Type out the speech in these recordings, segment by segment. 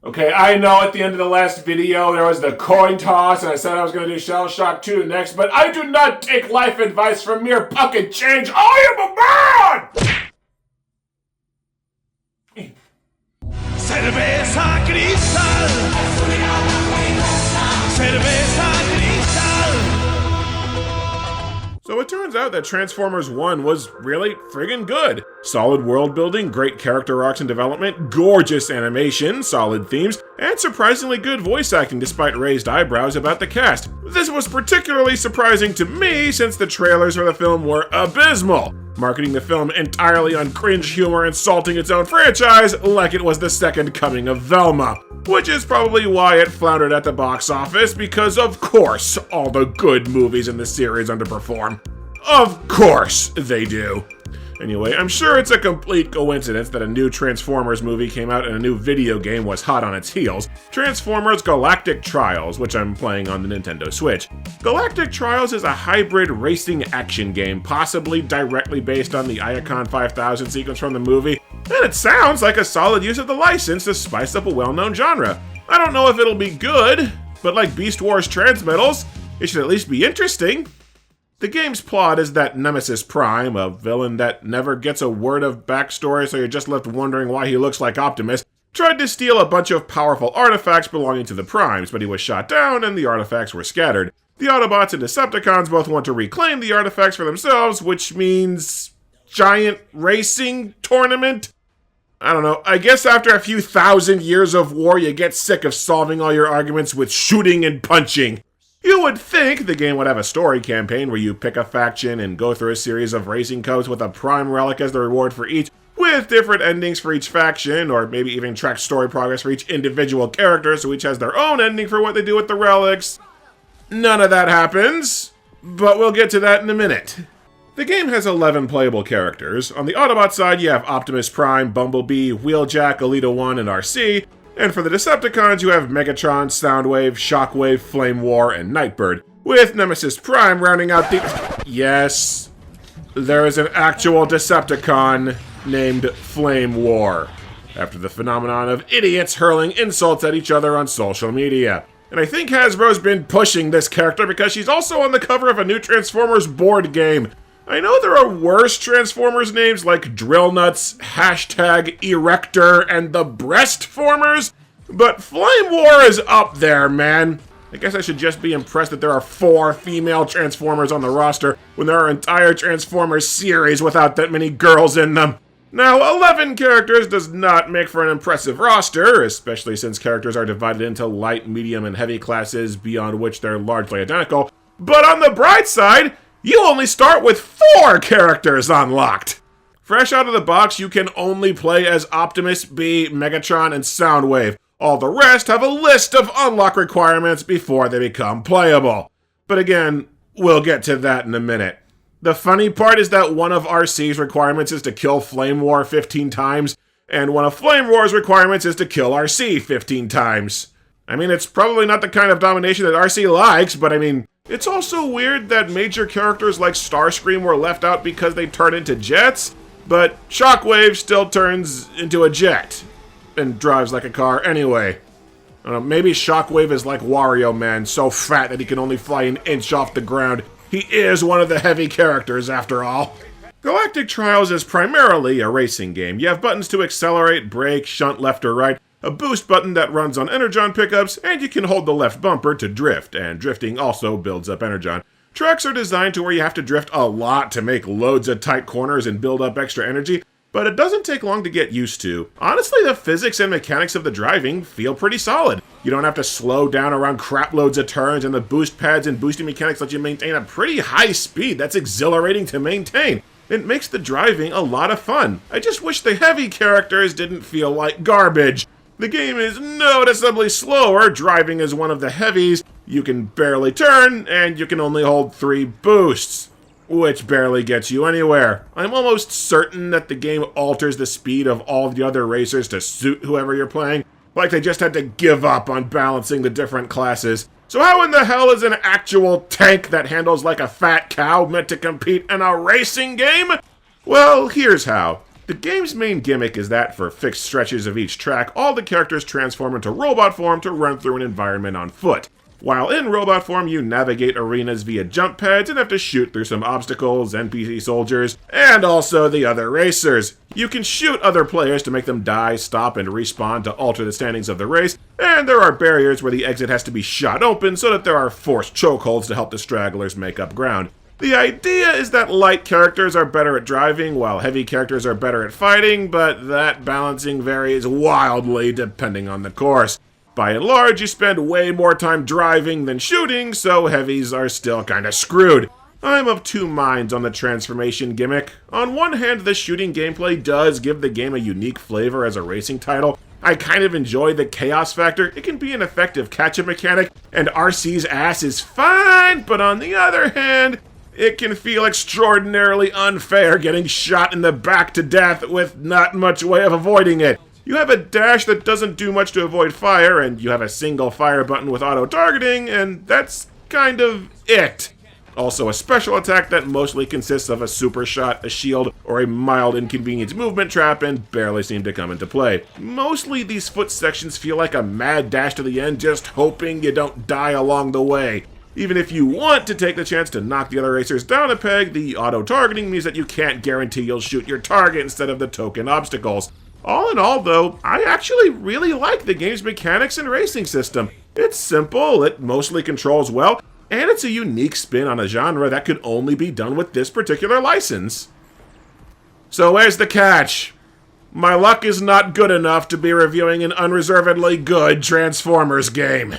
Okay, I know at the end of the last video there was the coin toss and I said I was going to do Shell Shock 2 next, but I do not take life advice from mere pocket change. I am a man! Cerveza cristal. Cerveza cristal. So it turns out that Transformers 1 was really friggin' good. Solid world building, great character arcs and development, gorgeous animation, solid themes, and surprisingly good voice acting despite raised eyebrows about the cast. This was particularly surprising to me since the trailers for the film were abysmal, marketing the film entirely on cringe humor insulting its own franchise like it was the second coming of Velma. Which is probably why it floundered at the box office, because of course all the good movies in the series underperform. Of course they do. Anyway, I'm sure it's a complete coincidence that a new Transformers movie came out and a new video game was hot on its heels. Transformers Galactic Trials, which I'm playing on the Nintendo Switch. Galactic Trials is a hybrid racing action game, possibly directly based on the Iacon 5000 sequence from the movie, and it sounds like a solid use of the license to spice up a well-known genre. I don't know if it'll be good, but like Beast Wars Transmetals, it should at least be interesting. The game's plot is that Nemesis Prime, a villain that never gets a word of backstory so you're just left wondering why he looks like Optimus, tried to steal a bunch of powerful artifacts belonging to the Primes, but he was shot down and the artifacts were scattered. The Autobots and Decepticons both want to reclaim the artifacts for themselves, which means giant racing tournament? I don't know, I guess after a few thousand years of war you get sick of solving all your arguments with shooting and punching. You would think the game would have a story campaign where you pick a faction and go through a series of racing cups with a Prime relic as the reward for each, with different endings for each faction, or maybe even track story progress for each individual character so each has their own ending for what they do with the relics. None of that happens, but we'll get to that in a minute. The game has 11 playable characters. On the Autobot side, you have Optimus Prime, Bumblebee, Wheeljack, Alita 1, and RC. And for the Decepticons, you have Megatron, Soundwave, Shockwave, Flame War, and Nightbird, with Nemesis Prime rounding out the... Yes, there is an actual Decepticon named Flame War, after the phenomenon of idiots hurling insults at each other on social media. And I think Hasbro's been pushing this character because she's also on the cover of a new Transformers board game. I know there are worse Transformers names like Drill Nuts, Hashtag Erector, and the Breastformers, but Flame War is up there, man. I guess I should just be impressed that there are 4 female Transformers on the roster when there are entire Transformers series without that many girls in them. Now, 11 characters does not make for an impressive roster, especially since characters are divided into light, medium, and heavy classes beyond which they're largely identical, but on the bright side, you only start with 4 characters unlocked! Fresh out of the box, you can only play as Optimus, Bee, Megatron, and Soundwave. All the rest have a list of unlock requirements before they become playable. But again, we'll get to that in a minute. The funny part is that one of RC's requirements is to kill Flame War 15 times, and one of Flame War's requirements is to kill RC 15 times. I mean, it's probably not the kind of domination that RC likes, but I mean, it's also weird that major characters like Starscream were left out because they turn into jets, but Shockwave still turns into a jet and drives like a car anyway. I don't know, maybe Shockwave is like Wario Man, so fat that he can only fly an inch off the ground. He is one of the heavy characters after all. Galactic Trials is primarily a racing game. You have buttons to accelerate, brake, shunt left or right, a boost button that runs on Energon pickups, and you can hold the left bumper to drift, and drifting also builds up Energon. Tracks are designed to where you have to drift a lot to make loads of tight corners and build up extra energy, but it doesn't take long to get used to. Honestly, the physics and mechanics of the driving feel pretty solid. You don't have to slow down around crap loads of turns, and the boost pads and boosting mechanics let you maintain a pretty high speed that's exhilarating to maintain. It makes the driving a lot of fun. I just wish the heavy characters didn't feel like garbage. The game is noticeably slower, driving as one of the heavies. You can barely turn, and you can only hold 3 boosts, which barely gets you anywhere. I'm almost certain that the game alters the speed of all of the other racers to suit whoever you're playing, like they just had to give up on balancing the different classes. So how in the hell is an actual tank that handles like a fat cow meant to compete in a racing game? Well, here's how. The game's main gimmick is that for fixed stretches of each track, all the characters transform into robot form to run through an environment on foot. While in robot form, you navigate arenas via jump pads and have to shoot through some obstacles, NPC soldiers, and also the other racers. You can shoot other players to make them die, stop, and respawn to alter the standings of the race, and there are barriers where the exit has to be shot open so that there are forced chokeholds to help the stragglers make up ground. The idea is that light characters are better at driving, while heavy characters are better at fighting, but that balancing varies wildly depending on the course. By and large, you spend way more time driving than shooting, so heavies are still kinda screwed. I'm of two minds on the transformation gimmick. On one hand, the shooting gameplay does give the game a unique flavor as a racing title. I kind of enjoy the chaos factor. It can be an effective catch-up mechanic, and RC's ass is fine, but on the other hand, it can feel extraordinarily unfair getting shot in the back to death with not much way of avoiding it. You have a dash that doesn't do much to avoid fire, and you have a single fire button with auto-targeting, and that's kind of it. Also, a special attack that mostly consists of a super shot, a shield, or a mild inconvenience movement trap, and barely seem to come into play. Mostly, these foot sections feel like a mad dash to the end, just hoping you don't die along the way. Even if you want to take the chance to knock the other racers down a peg, the auto-targeting means that you can't guarantee you'll shoot your target instead of the token obstacles. All in all, though, I actually really like the game's mechanics and racing system. It's simple, it mostly controls well, and it's a unique spin on a genre that could only be done with this particular license. So where's the catch? My luck is not good enough to be reviewing an unreservedly good Transformers game.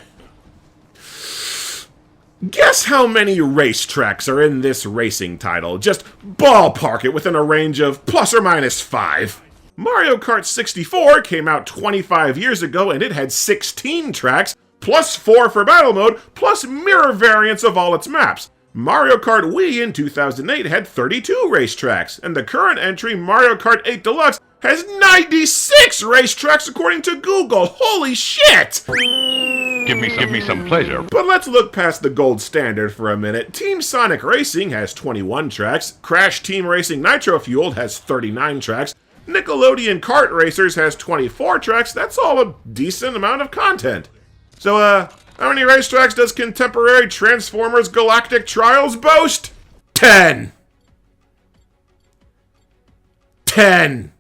Guess how many racetracks are in this racing title? Just ballpark it within a range of plus or minus 5. Mario Kart 64 came out 25 years ago and it had 16 tracks, plus 4 for battle mode, plus mirror variants of all its maps. Mario Kart Wii in 2008 had 32 racetracks, and the current entry, Mario Kart 8 Deluxe, has 96 racetracks according to Google. Holy shit! Give me some pleasure. But let's look past the gold standard for a minute. Team Sonic Racing has 21 tracks, Crash Team Racing Nitro Fueled has 39 tracks, Nickelodeon Kart Racers has 24 tracks. That's all a decent amount of content. So, how many racetracks does contemporary Transformers Galactic Trials boast? 10. 10.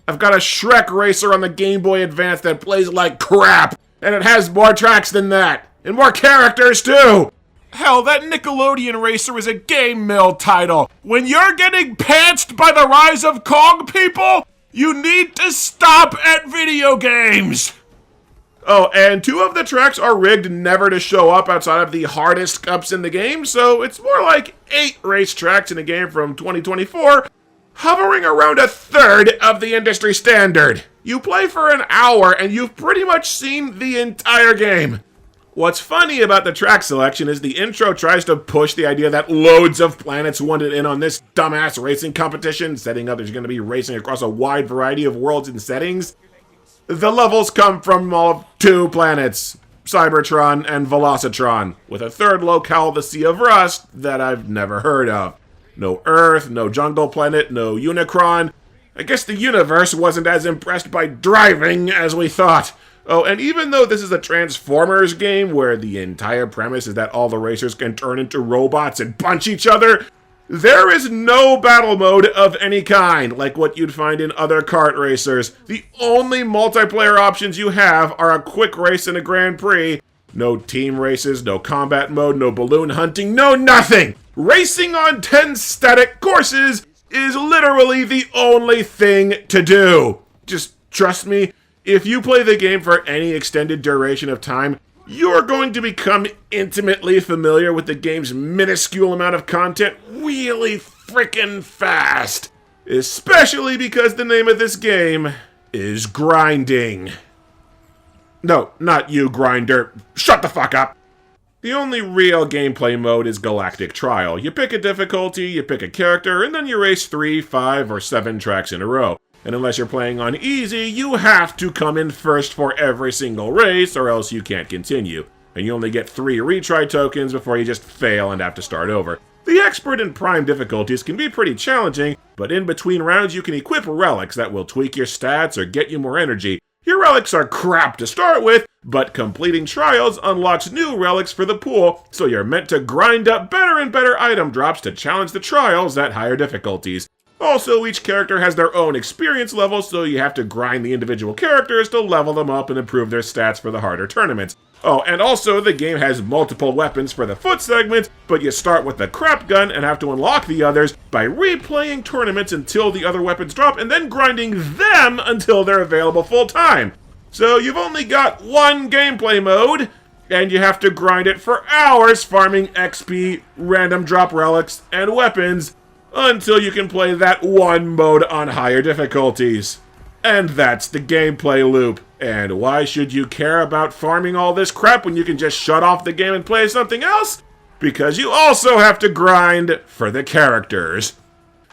I've got a Shrek racer on the Game Boy Advance that plays like crap, and it has more tracks than that, and more characters too. Hell, that Nickelodeon racer is a Game Mill title. When you're getting pantsed by the rise of Kong people, you need to stop at video games. Oh, and 2 of the tracks are rigged never to show up outside of the hardest cups in the game, so it's more like 8 racetracks in a game from 2024, hovering around a third of the industry standard. You play for an hour and you've pretty much seen the entire game. What's funny about the track selection is the intro tries to push the idea that loads of planets wanted in on this dumbass racing competition, setting up there's going to be racing across a wide variety of worlds and settings. The levels come from all of 2 planets, Cybertron and Velocitron, with a third locale, the Sea of Rust, that I've never heard of. No Earth, no Jungle Planet, no Unicron. I guess the universe wasn't as impressed by driving as we thought. Oh, and even though this is a Transformers game where the entire premise is that all the racers can turn into robots and punch each other, there is no battle mode of any kind, like what you'd find in other kart racers. The only multiplayer options you have are a quick race and a Grand Prix. No team races, no combat mode, no balloon hunting, no nothing! Racing on 10 static courses is literally the only thing to do. Just trust me, if you play the game for any extended duration of time, you're going to become intimately familiar with the game's minuscule amount of content really frickin' fast. Especially because the name of this game is grinding. No, not you, Grinder. Shut the fuck up! The only real gameplay mode is Galactic Trial. You pick a difficulty, you pick a character, and then you race 3, 5, or 7 tracks in a row. And unless you're playing on easy, you have to come in first for every single race, or else you can't continue. And you only get 3 retry tokens before you just fail and have to start over. The expert and prime difficulties can be pretty challenging, but in between rounds you can equip relics that will tweak your stats or get you more energy. Your relics are crap to start with, but completing trials unlocks new relics for the pool, so you're meant to grind up better and better item drops to challenge the trials at higher difficulties. Also, each character has their own experience level, so you have to grind the individual characters to level them up and improve their stats for the harder tournaments. Oh, and also the game has multiple weapons for the foot segment, but you start with the crap gun and have to unlock the others by replaying tournaments until the other weapons drop and then grinding them until they're available full time. So you've only got one gameplay mode, and you have to grind it for hours farming XP, random drop relics, and weapons until you can play that one mode on higher difficulties. And that's the gameplay loop. And why should you care about farming all this crap when you can just shut off the game and play something else? Because you also have to grind for the characters.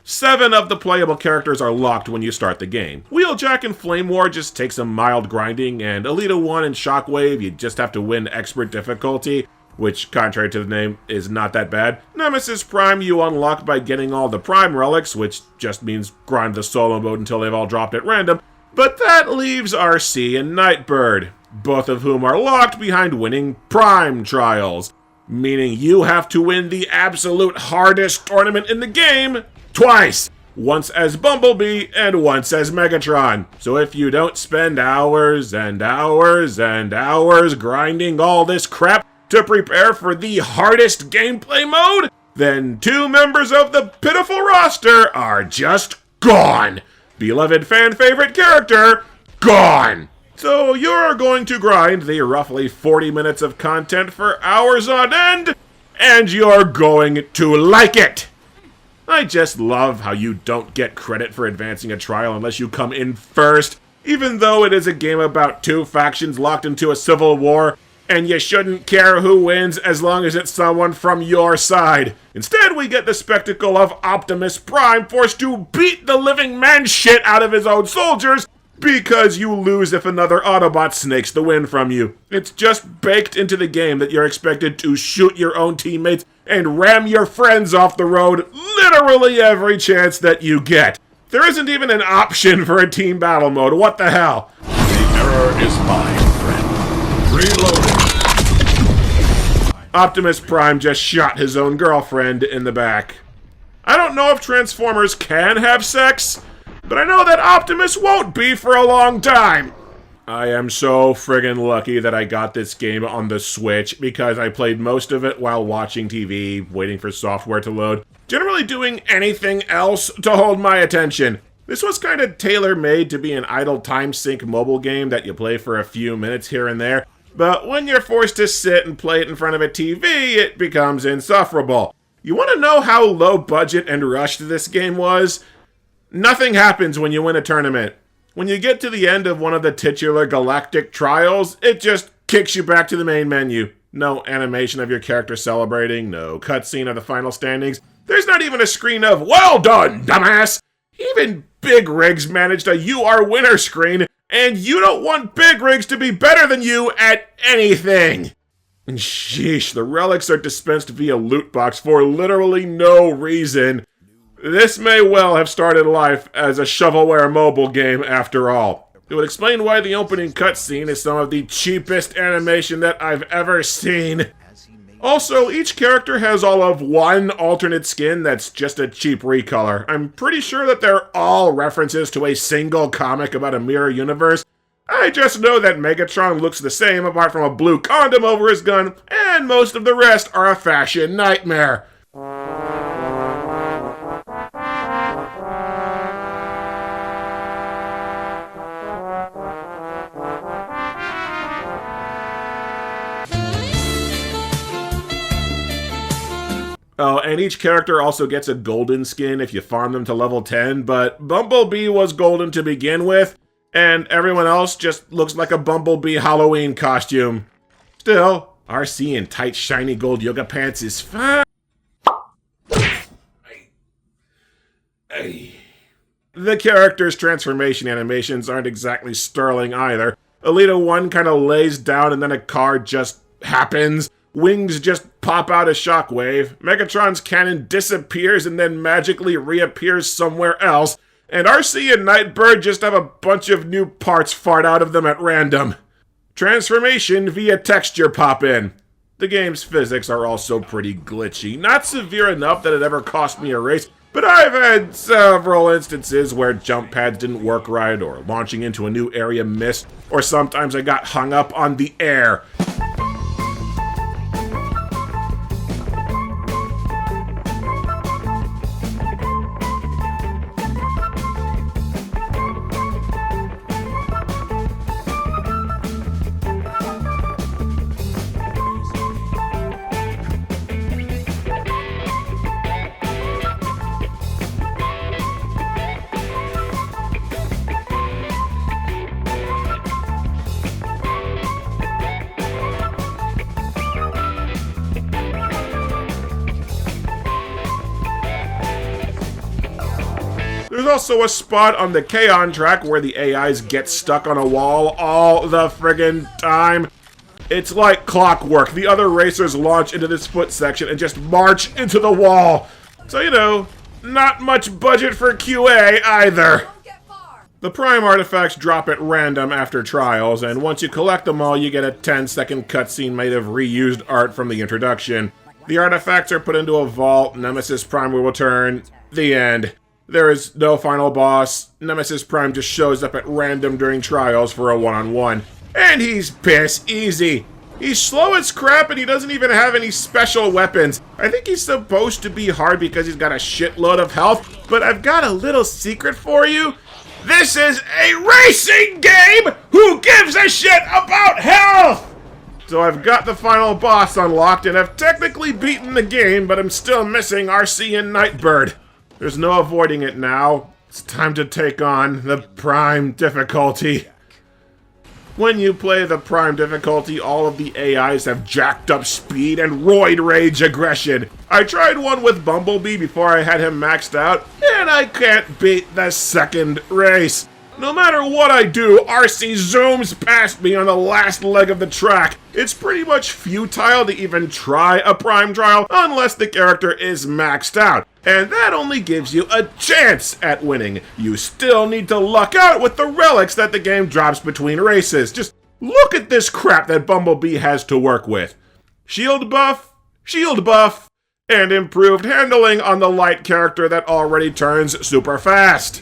7 of the playable characters are locked when you start the game. Wheeljack and Flame War just take some mild grinding, and Alita 1 and Shockwave you just have to win expert difficulty, which, contrary to the name, is not that bad. Nemesis Prime you unlock by getting all the Prime relics, which just means grind the solo mode until they've all dropped at random. But that leaves RC and Nightbird, both of whom are locked behind winning Prime trials, meaning you have to win the absolute hardest tournament in the game twice! Once as Bumblebee and once as Megatron. So if you don't spend hours and hours and hours grinding all this crap to prepare for the hardest gameplay mode, then 2 members of the pitiful roster are just gone. Beloved fan favorite character, gone. So you're going to grind the roughly 40 minutes of content for hours on end, and you're going to like it. I just love how you don't get credit for advancing a trial unless you come in first, even though it is a game about 2 factions locked into a civil war, and you shouldn't care who wins as long as it's someone from your side. Instead, we get the spectacle of Optimus Prime forced to beat the living man shit out of his own soldiers because you lose if another Autobot snakes the win from you. It's just baked into the game that you're expected to shoot your own teammates and ram your friends off the road literally every chance that you get. There isn't even an option for a team battle mode. What the hell? The error is mine, friend. Reloading. Optimus Prime just shot his own girlfriend in the back. I don't know if Transformers can have sex, but I know that Optimus won't be for a long time. I am so friggin' lucky that I got this game on the Switch because I played most of it while watching TV, waiting for software to load, generally doing anything else to hold my attention. This was kind of tailor-made to be an idle time sink mobile game that you play for a few minutes here and there, but when you're forced to sit and play it in front of a TV, it becomes insufferable. You want to know how low budget and rushed this game was? Nothing happens when you win a tournament. When you get to the end of one of the titular Galactic trials, it just kicks you back to the main menu. No animation of your character celebrating, no cutscene of the final standings. There's not even a screen of, "Well done, dumbass!" Even Big Rigs managed a "You Are Winner" screen, and you don't want Big Rigs to be better than you at anything. And sheesh, the relics are dispensed via loot box for literally no reason. This may well have started life as a shovelware mobile game after all. It would explain why the opening cutscene is some of the cheapest animation that I've ever seen. Also, each character has all of one alternate skin that's just a cheap recolor. I'm pretty sure that they're all references to a single comic about a mirror universe. I just know that Megatron looks the same apart from a blue condom over his gun, and most of the rest are a fashion nightmare. Oh, and each character also gets a golden skin if you farm them to level 10, but Bumblebee was golden to begin with, and everyone else just looks like a Bumblebee Halloween costume. Still, RC in tight shiny gold yoga pants is fine. The characters' transformation animations aren't exactly sterling either. Alita 1 kind of lays down and then a car just happens, wings just pop out a shockwave, Megatron's cannon disappears and then magically reappears somewhere else, and RC and Nightbird just have a bunch of new parts fart out of them at random. Transformation via texture pop-in. The game's physics are also pretty glitchy. Not severe enough that it ever cost me a race, but I've had several instances where jump pads didn't work right, or launching into a new area missed, or sometimes I got hung up on the air. There's also a spot on the K-On track where the AIs get stuck on a wall all the friggin' time. It's like clockwork. The other racers launch into this foot section and just march into the wall. So, you know, not much budget for QA either. The Prime artifacts drop at random after trials, and once you collect them all, you get a 10-second cutscene made of reused art from the introduction. The artifacts are put into a vault, Nemesis Prime will return, the end. There is no final boss. Nemesis Prime just shows up at random during trials for a one-on-one. And he's piss easy. He's slow as crap and he doesn't even have any special weapons. I think he's supposed to be hard because he's got a shitload of health, but I've got a little secret for you. This is a racing game! Who gives a shit about health? So I've got the final boss unlocked and have technically beaten the game, but I'm still missing RC and Nightbird. There's no avoiding it now. It's time to take on the Prime difficulty. When you play the Prime difficulty, all of the AIs have jacked up speed and roid rage aggression. I tried one with Bumblebee before I had him maxed out, and I can't beat the second race. No matter what I do, RC zooms past me on the last leg of the track. It's pretty much futile to even try a Prime trial unless the character is maxed out. And that only gives you a chance at winning. You still need to luck out with the relics that the game drops between races. Just look at this crap that Bumblebee has to work with. Shield buff, and improved handling on the light character that already turns super fast.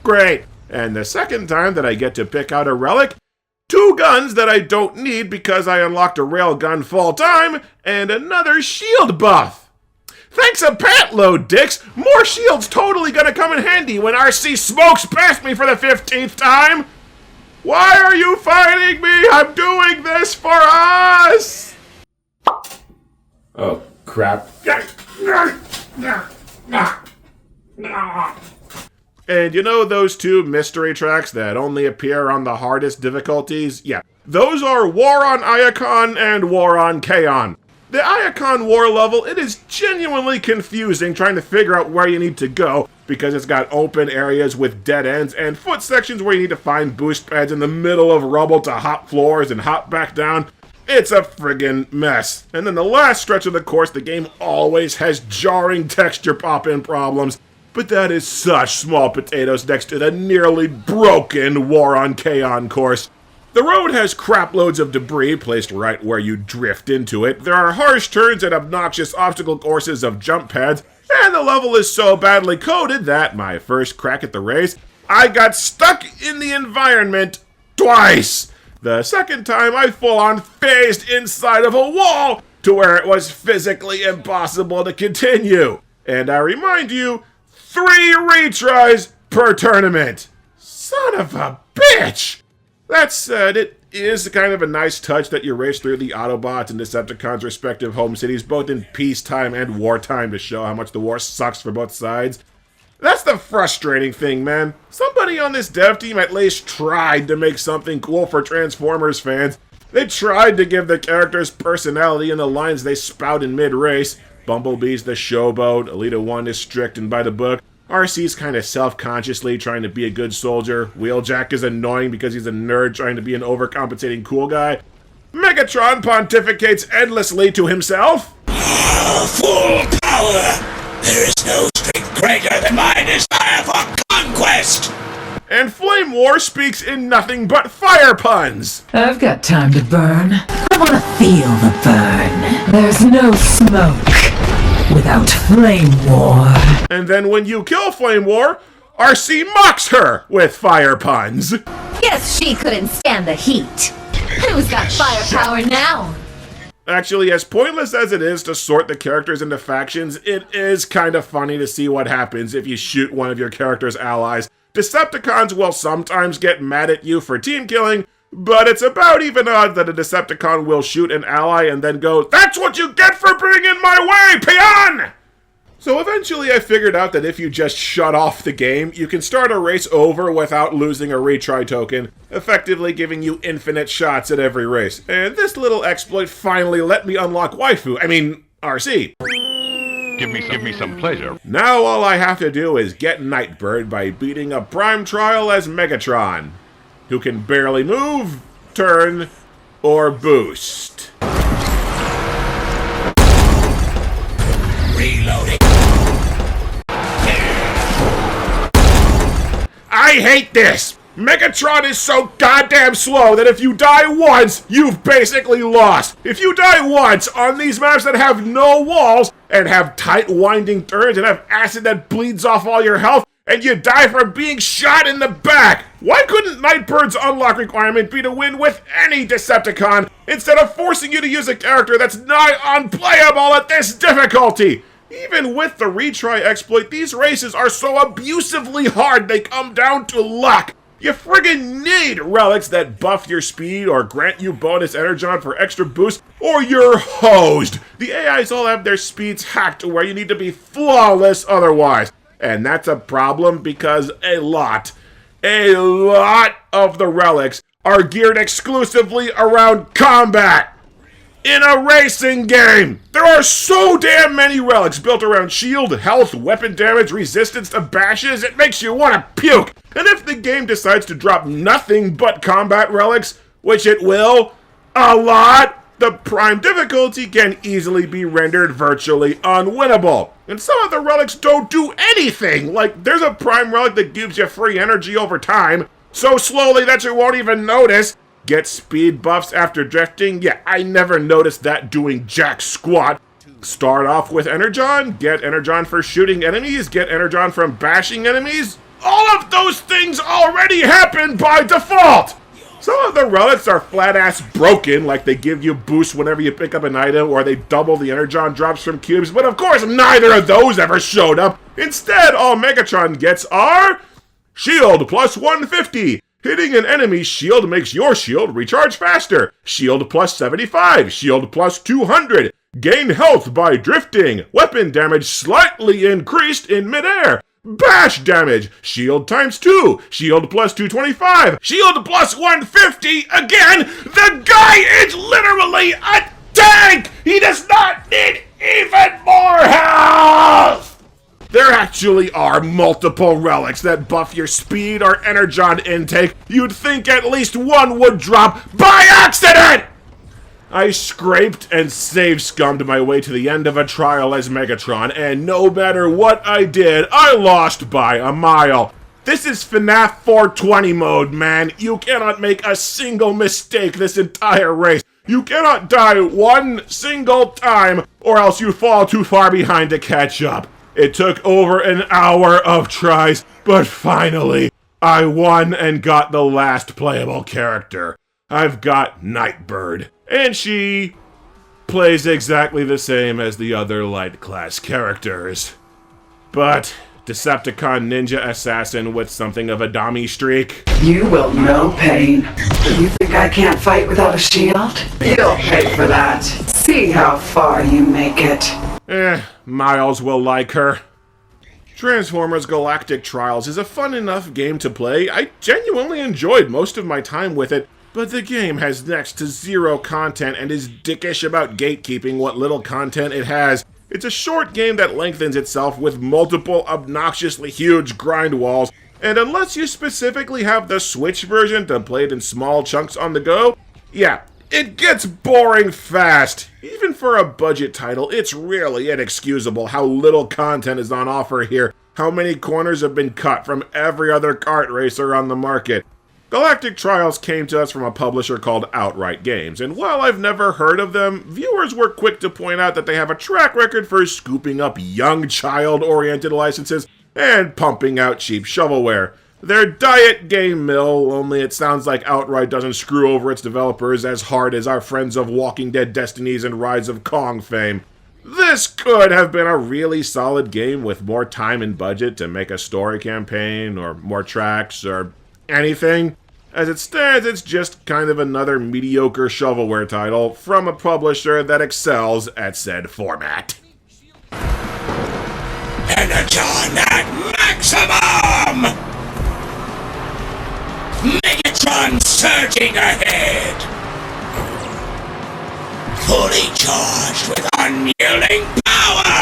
Great. And the second time that I get to pick out a relic, 2 guns that I don't need because I unlocked a railgun full time, and another shield buff. Thanks a pat load, dicks! More shields totally gonna come in handy when RC smokes past me for the 15th time! Why are you fighting me? I'm doing this for us! Oh, crap. And you know those 2 mystery tracks that only appear on the hardest difficulties? Yeah, those are War on Iacon and War on K-On. The Iacon War level, it is genuinely confusing trying to figure out where you need to go because it's got open areas with dead ends and foot sections where you need to find boost pads in the middle of rubble to hop floors and hop back down. It's a friggin' mess. And then the last stretch of the course, the game always has jarring texture pop-in problems. But that is such small potatoes next to the nearly broken War on K-On course. The road has crap loads of debris placed right where you drift into it. There are harsh turns and obnoxious obstacle courses of jump pads. And the level is so badly coded that my first crack at the race, I got stuck in the environment twice. The second time I full-on phased inside of a wall to where it was physically impossible to continue. And I remind you, 3 retries per tournament. Son of a bitch! That said, it is kind of a nice touch that you race through the Autobots and Decepticons' respective home cities, both in peacetime and wartime, to show how much the war sucks for both sides. That's the frustrating thing, man. Somebody on this dev team at least tried to make something cool for Transformers fans. They tried to give the characters personality in the lines they spout in mid-race. Bumblebee's the showboat, Elita 1 is strict and by the book, RC's kind of self-consciously trying to be a good soldier, Wheeljack is annoying because he's a nerd trying to be an overcompensating cool guy. Megatron pontificates endlessly to himself. Full power! There is no strength greater than my desire for conquest! And Flame War speaks in nothing but fire puns. I've got time to burn. I want to feel the burn. There's no smoke without Flame War. And then when you kill Flame War, RC mocks her with fire puns. Guess she couldn't stand the heat. Who's got firepower now? Actually, as pointless as it is to sort the characters into factions, it is kind of funny to see what happens if you shoot one of your character's allies. Decepticons will sometimes get mad at you for team killing, but it's about even odds that a Decepticon will shoot an ally and then go, "That's what you get for being in my way, peon!" So eventually I figured out that if you just shut off the game, you can start a race over without losing a retry token, effectively giving you infinite shots at every race. And this little exploit finally let me unlock RC. Give me some pleasure. Now all I have to do is get Nightbird by beating a prime trial as Megatron, who can barely move, turn, or boost. Reloading. I hate this! Megatron is so goddamn slow that if you die once, you've basically lost. If you die once on these maps that have no walls, and have tight winding turns, and have acid that bleeds off all your health, and you die from being shot in the back, why couldn't Nightbird's unlock requirement be to win with any Decepticon, instead of forcing you to use a character that's nigh unplayable at this difficulty? Even with the retry exploit, these races are so abusively hard they come down to luck. You friggin' need relics that buff your speed or grant you bonus energon for extra boost, or you're hosed. The AIs all have their speeds hacked to where you need to be flawless otherwise. And that's a problem because a lot of the relics are geared exclusively around combat. In a racing game, there are so damn many relics built around shield, health, weapon damage, resistance to bashes, it makes you want to puke. And if the game decides to drop nothing but combat relics, which it will, a lot, the prime difficulty can easily be rendered virtually unwinnable. And some of the relics don't do anything, like there's a prime relic that gives you free energy over time, so slowly that you won't even notice. Get speed buffs after drifting? Yeah, I never noticed that doing jack squat. Start off with Energon, get Energon for shooting enemies, get Energon from bashing enemies. All of those things already happen by default! Some of the relics are flat-ass broken, like they give you boosts whenever you pick up an item, or they double the Energon drops from cubes, but of course neither of those ever showed up. Instead, all Megatron gets are shield plus 150. Hitting an enemy's shield makes your shield recharge faster. Shield plus 75. Shield plus 200. Gain health by drifting. Weapon damage slightly increased in midair. Bash damage. Shield times 2. Shield plus 225. Shield plus 150 again. The guy is literally a tank. He does not need even more health. There actually are multiple relics that buff your speed or energon intake. You'd think at least one would drop by accident! I scraped and save-scummed my way to the end of a trial as Megatron, and no matter what I did, I lost by a mile. This is FNAF 420 mode, man. You cannot make a single mistake this entire race. You cannot die one single time, or else you fall too far behind to catch up. It took over an hour of tries, but finally, I won and got the last playable character. I've got Nightbird, and she plays exactly the same as the other light class characters. But Decepticon Ninja Assassin with something of a dummy streak. You will know pain. You think I can't fight without a shield? You'll pay for that. See how far you make it. Miles will like her. Transformers Galactic Trials is a fun enough game to play. I genuinely enjoyed most of my time with it, but the game has next to zero content and is dickish about gatekeeping what little content it has. It's a short game that lengthens itself with multiple obnoxiously huge grind walls, and unless you specifically have the Switch version to play it in small chunks on the go, yeah, It gets boring fast. Even for a budget title, it's really inexcusable how little content is on offer here, how many corners have been cut from every other kart racer on the market. Galactic Trials came to us from a publisher called Outright Games, and while I've never heard of them, viewers were quick to point out that they have a track record for scooping up young child-oriented licenses and pumping out cheap shovelware. They're diet game mill, only it sounds like Outright doesn't screw over its developers as hard as our friends of Walking Dead Destinies and Rise of Kong fame. This could have been a really solid game with more time and budget to make a story campaign, or more tracks, or anything. As it stands, it's just kind of another mediocre shovelware title from a publisher that excels at said format. Energon at maximum! Megatron surging ahead! Fully charged with unyielding power!